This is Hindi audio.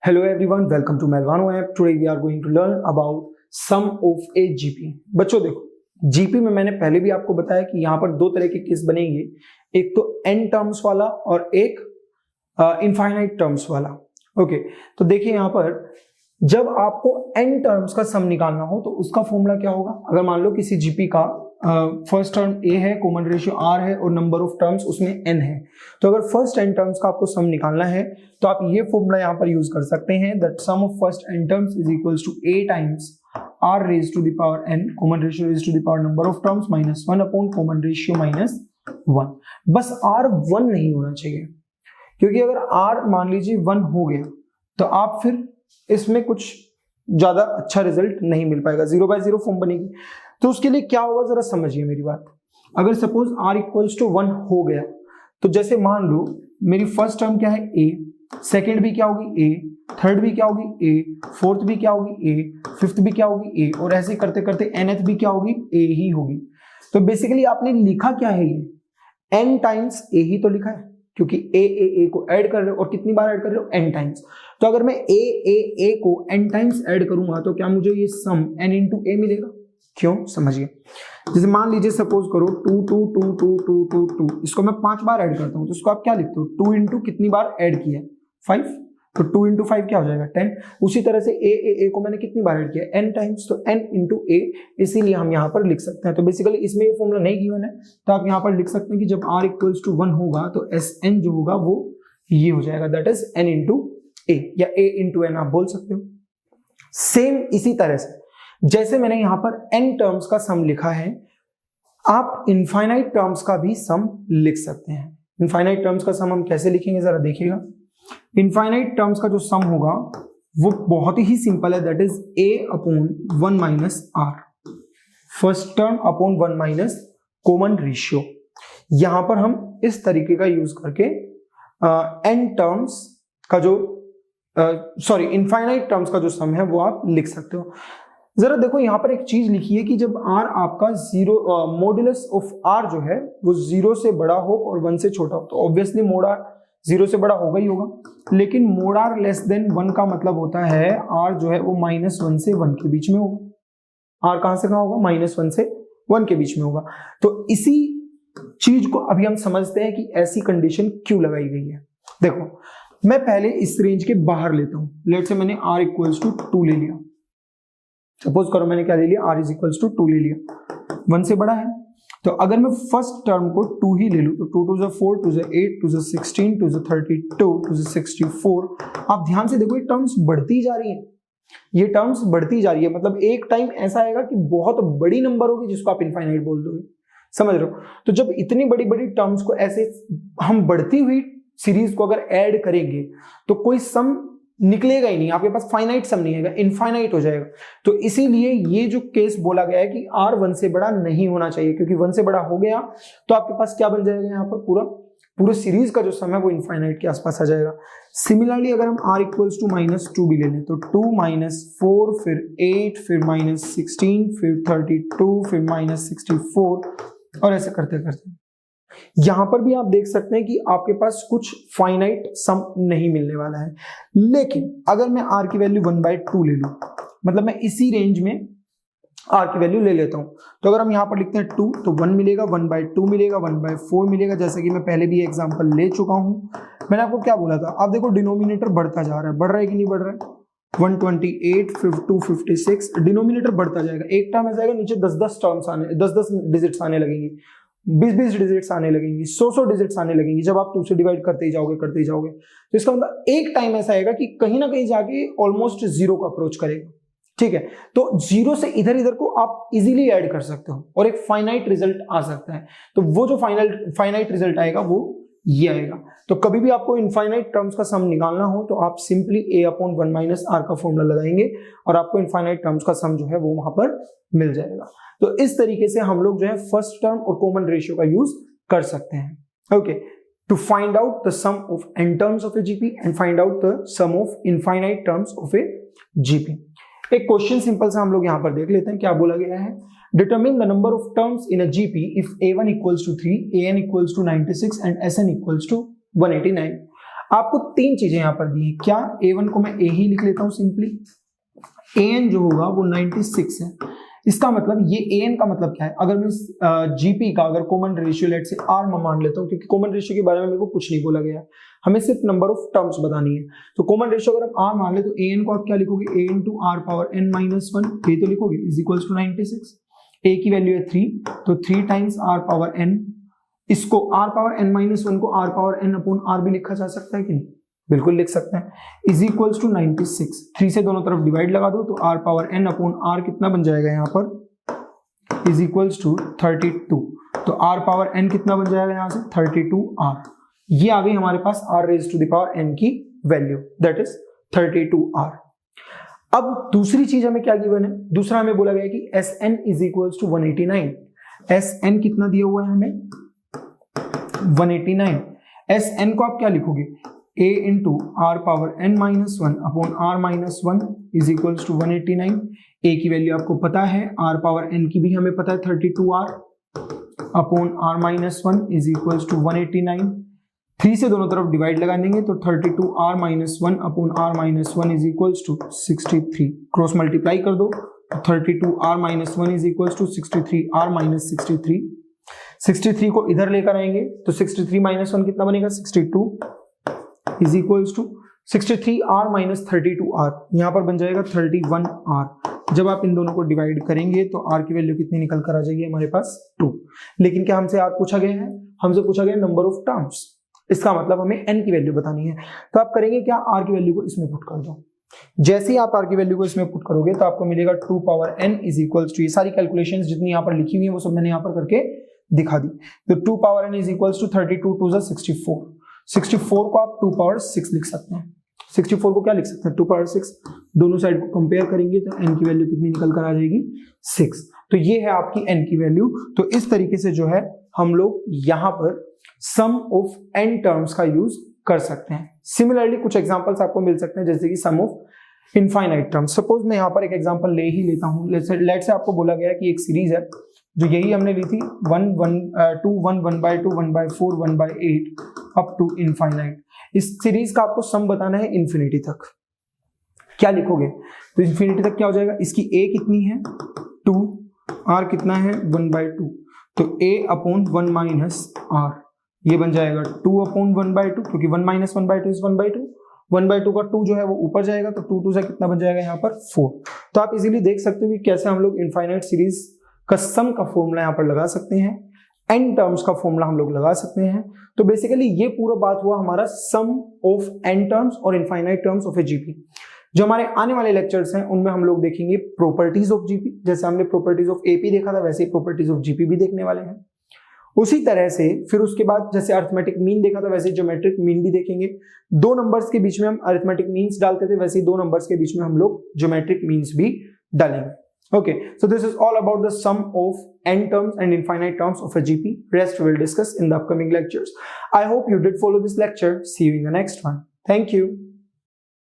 Hello everyone, welcome to Melvano app. Today we are going to learn about sum of a GP. बच्चों देखो जीपी में मैंने पहले भी आपको बताया कि यहाँ पर दो तरह के केस बनेंगे, एक तो n टर्म्स वाला और एक इनफाइनाइट टर्म्स वाला। ओके, तो देखिए यहाँ पर जब आपको n टर्म्स का सम निकालना हो तो उसका फॉर्मूला क्या होगा। अगर मान लो किसी जीपी का फर्स्ट टर्म a है, कॉमन रेशियो r है और नंबर ऑफ टर्म्स उसमें n है, तो अगर फर्स्ट n टर्म्स का आपको सम निकालना है तो आप ये फॉर्मूला यहाँ पर यूज कर सकते हैं, that sum of first n terms is equals to a times r raise to the power n common ratio raise to the power number of terms minus 1 upon common ratio minus 1। बस r 1 नहीं होना चाहिए, क्योंकि अगर r मान लीजिए 1 हो गया तो आप फिर इसमें कुछ ज्यादा अच्छा रिजल्ट नहीं मिल पाएगा, 0/0 फॉर्म बनेगी। तो उसके लिए क्या होगा जरा समझिए मेरी बात। अगर सपोज r इक्वल्स टू 1 हो गया तो जैसे मान लो मेरी फर्स्ट टर्म क्या है a, सेकेंड भी क्या होगी a, थर्ड भी क्या होगी a, फोर्थ भी क्या होगी a, फिफ्थ भी क्या होगी a, और ऐसे करते करते nth भी क्या होगी a ही होगी। तो बेसिकली आपने लिखा क्या है, ये n टाइम्स a ही तो लिखा है, क्योंकि a को ऐड कर रहे हो और कितनी बार ऐड कर रहे हो n टाइम्स। तो अगर मैं a को n टाइम्स ऐड करूंगा तो क्या मुझे ये सम n इंटू a मिलेगा। क्यों, समझिए। जैसे मान लीजिए सपोज करो 2 2 2 2 2 2 2, इसको मैं 5 बार ऐड करता हूं तो इसको आप क्या लिखते हो, 2 इंटू कितनी बार ऐड किया 5, तो 2 इंटू 5 क्या हो जाएगा 10। उसी तरह से a को मैंने कितनी बार ऐड किया n टाइम्स, तो n इंटू a, इसीलिए हम यहाँ पर लिख सकते हैं। तो बेसिकली इसमें ये फॉर्मूला नहीं गिवन है तो आप यहाँ पर लिख सकते हैं कि जब r इक्वल्स टू 1 होगा तो Sn जो होगा वो ये हो जाएगा, that is n into a या a इंटू n आप बोल सकते हो। सेम इसी तरह से जैसे मैंने यहाँ पर n टर्म्स का सम लिखा है, आप इनफाइनाइट टर्म्स का भी सम लिख सकते हैं। इनफाइनाइट टर्म्स का सम हम कैसे लिखेंगे जरा देखिएगा। इनफाइनाइट टर्म्स का जो सम होगा वो बहुत ही सिंपल है, that is a upon 1 minus r, first term upon 1 minus common ratio. यहां पर हम इस तरीके का यूज करके n टर्म्स का जो इनफाइनाइट टर्म्स का जो सम है वो आप लिख सकते हो। जरा देखो यहाँ पर एक चीज लिखी है कि जब r आपका मॉड्यूलस ऑफ r जो है वो 0 से बड़ा हो और 1 से छोटा हो, तो ऑब्वियसली मोड r 0 से बड़ा होगा ही होगा, लेकिन मोड r लेस देन 1 का मतलब होता है r जो है वो -1 से 1 के बीच में होगा। r कहां से कहां होगा, -1 से 1 के बीच में होगा। तो इसी चीज को अभी हम समझते हैं कि ऐसी कंडीशन क्यों लगाई गई है। देखो मैं पहले इस रेंज के बाहर लेता हूं, लेट से मैंने r इक्वल्स टू 2 ले लिया। सपोज करो मैंने क्या ले लिया, r इज इक्वल्स टू 2 ले लिया, 1 से बड़ा है। तो अगर मैं फर्स्ट टर्म को 2 ही ले लूं तो 2 2 4, 2 8, 2 16, 2 32, 2 64, आप ध्यान से देखो ये टर्म्स बढ़ती जा रही है, ये टर्म्स बढ़ती जा रही है। मतलब एक टाइम ऐसा आएगा कि बहुत बड़ी नंबर होगी जिसको आप इनफाइनाइट बोल दोगे, समझ रहे हो। तो जब इतनी बड़ी बड़ी टर्म्स को ऐसे हम बढ़ती हुई सीरीज को अगर ऐड करेंगे तो कोई सम निकलेगा ही नहीं, आपके पास फाइनाइट सम नहीं आएगा, इनफाइनाइट हो जाएगा। तो इसीलिए ये जो केस बोला गया है कि r 1 से बड़ा नहीं होना चाहिए, क्योंकि 1 से बड़ा हो गया तो आपके पास क्या बन जाएगा, यहाँ पर पूरा सीरीज का जो सम है वो इनफाइनाइट के आसपास आ जाएगा। सिमिलरली अगर हम r इक्वल्स टू -2 भी ले लें तो 2 -4 फिर 8 फिर -16 फिर 32 फिर -64 और ऐसे करते करते यहां पर भी आप देख सकते हैं कि आपके पास कुछ फाइनाइट सम नहीं मिलने वाला है। लेकिन अगर मैं r की वैल्यू 1/2 ले लूं, मतलब मैं इसी रेंज में r की वैल्यू ले लेता हूं, तो अगर हम यहां पर लिखते हैं 2 तो 1 मिलेगा, 1/2 मिलेगा, 1/4 मिलेगा, जैसे कि मैं पहले भी एग्जांपल ले चुका हूं। मैंने आपको क्या बोला था, आप देखो डिनोमिनेटर बढ़ता जा रहा है, बढ़ रहा है कि नहीं बढ़ रहा है, 128 256 डिनोमिनेटर बढ़ता जाएगा। एक टर्म ऐसा आएगा नीचे 10 टर्म्स आने, 10 डिजिट्स आने लगेंगी, 20 डिजिट्स आने लगेंगी, 100 डिजिट्स आने लगेंगी, जब आप 2 से डिवाइड करते ही जाओगे। तो इसका मतलब एक टाइम ऐसा आएगा कि कहीं ना कहीं जाके ऑलमोस्ट 0 को अप्रोच करेगा, ठीक है। तो 0 से इधर इधर को आप इजीली ऐड कर सकते हो और एक फाइनाइट रिजल्ट आ सकता है। तो वो जो फाइनाइट रिजल्ट आएगा वो ये आएगा। तो कभी भी आपको इनफाइनाइट टर्म्स का सम निकालना हो तो आप simply a upon 1 minus r का फॉर्मूला लगाएंगे और आपको इनफाइनाइट टर्म्स का सम जो है वो वहां पर मिल जाएगा। तो इस तरीके से हम लोग जो है फर्स्ट टर्म और कॉमन रेशियो का यूज कर सकते हैं। Okay, to find out the sum of n terms of a GP and find out the sum of infinite terms of a GP. एक क्वेश्चन सिंपल सा हम लोग यहां पर देख लेते हैं, क्या बोला गया है। Determine the number of terms in a GP if a1 equals to 3, an equals to 96 and sn equals to 189। आपको तीन चीजें यहां पर दी हैं। क्या? A1 को मैं A ही लिख लेता हूं सिंपली। AN जो होगा वो 96 है। इसका मतलब ये AN का मतलब क्या है? अगर मैं GP का अगर कॉमन रेशियो लेट से R में मान लेता हूं, क्योंकि कॉमन रेशियो के बारे में मेरे को कुछ नहीं बोला गया है, हमें सिर्फ नंबर ऑफ टर्म्स बतानी है। तो कॉमन रेशियो अगर हम R मान ले तो AN को आप क्या लिखोगे? A into R power n-1 ये तो लिखोगे इज इक्वल्स टू 96। A की वैल्यू है 3, तो 3 टाइम्स R पावर n। इसको R पावर n-1 को R power n upon R भी लिखा जा सकता है कि नहीं? बिल्कुल लिख सकते हैं। Is equals to 96। 3 से दोनों तरफ डिवाइड लगा दो तो R power n upon R कितना बन जाएगा यहाँ पर? Is equals to 32। तो R पावर n कितना बन जाएगा यहाँ से? 32R। ये आ गई हमारे पास R raise to the power n की वैल्यू, दैट इज 32R। अब दूसरी चीज हमें क्या गिवन है? दूसरा हमें बोला गया कि Sn is equals to 189। Sn कितना दिया हुआ है हमें? 189। Sn को आप क्या लिखोगे? A into R power n-1 upon R-1 is equals to 189। A की वैल्यू आपको पता है, R पावर n की भी हमें पता है 32R upon R-1 is equals to 189। 3 से दोनों तरफ डिवाइड लगा देंगे तो 32R-1 upon R-1 is equals to 63। Cross multiply कर दो तो 32R-1 is equals to 63R-63। 63 को इधर लेकर आएंगे तो 63 माइनस 1 कितना बनेगा? 62 is equals to 63R minus 32R, यहाँ पर बन जाएगा 31R। जब आप इन दोनों को डिवाइड करेंगे तो R की वैल्यू कितनी निकल कर आ जाएगी हमारे पास? 2। लेकिन क्या हमसे R पूछा गया है? हमसे पूछा गया नंबर ऑफ टर्म्स। इसका मतलब हमें n की वैल्यू बतानी है। तो आप करेंगे क्या? R की वैल्यू को इसमें पुट कर दो। जैसे ही आप R की वैल्यू को इसमें पुट करोगे तो आपको मिलेगा 2 power n is equals to, ये सारी कैलकुलेशंस जितनी यहाँ पर लिखी हुई है वो सब मैंने यहाँ पर करके दिखा दी। तो 2 power n is equals to 32 2 64। 64 को आप 2 पावर 6 लिख सकते हैं। 64 को क्या लिख सकते हैं? 2 पावर 6। दोनों साइड को कंपेयर करेंगे तो n की वैल्यू कितनी निकल कर आ जाएगी? 6। तो ये है आपकी n की वैल्यू। तो इस तरीके से जो है हम लोग यहाँ पर सम ऑफ n टर्म्स का यूज कर सकते हैं। सिमिलरली कुछ एग्जांपल्स आपको मिल सकते हैं, जैसे कि सम ऑफ इनफाइनाइट टर्म्स। सपोज मैं यहाँ पर एक एग्जांपल ले ही लेता हूँ। लेट से आपको बोला गया है कि एक सीरीज है जो यही हमने ली थी 1 1 2 1 1/2 1/4 1/8 अप टू इनफाइनाइट। इस सीरीज का आपको सम बताना है इन्फिनिटी तक। क्या लिखोगे? तो इन्फिनिटी तक क्या हो जाएगा? इसकी a कितनी है? 2, r कितना है? 1/2। तो a अपॉन 1 माइनस r ये बन जाएगा 2 अपॉन 1/2, क्योंकि 1 माइनस 1/2 इज 1/2। 1/2 का 2 जो है वो ऊपर जाएगा तो 2 2 से कितना बन जाएगा यहाँ पर? 4। तो आप इजीली देख सकते हो कि कैसे हम लोग इनफाइनाइट सीरीज का सम का फॉर्मूला यहाँ पर लगा सकते हैं, n टर्म्स का फॉर्मूला हम लोग लगा सकते हैं। तो बेसिकली ये पूरा बात हुआ हमारा सम ऑफ n टर्म्स और infinite terms of a GP. जो हमारे आने वाले लेक्चर्स हैं उनमें हम लोग देखेंगे प्रॉपर्टीज ऑफ जीपी। जैसे हमने प्रॉपर्टीज ऑफ एपी देखा था वैसे ही प्रॉपर्टीज ऑफ जीपी भी देखने वाले हैं। उसी तरह से फिर उसके बाद जैसे अरिथमेटिक मीन देखा था वैसे ज्योमेट्रिक मीन भी देखेंगे। 2 नंबर्स के बीच में हम अरिथमेटिक मीन्स डालते थे, वैसे ही 2 नंबर्स के बीच में हम लोग ज्योमेट्रिक मीन्स भी डालेंगे। Okay, so this is all about the sum of n terms and infinite terms of a GP. Rest we will discuss in the upcoming lectures. I hope you did follow this lecture. See you in the next one. Thank you.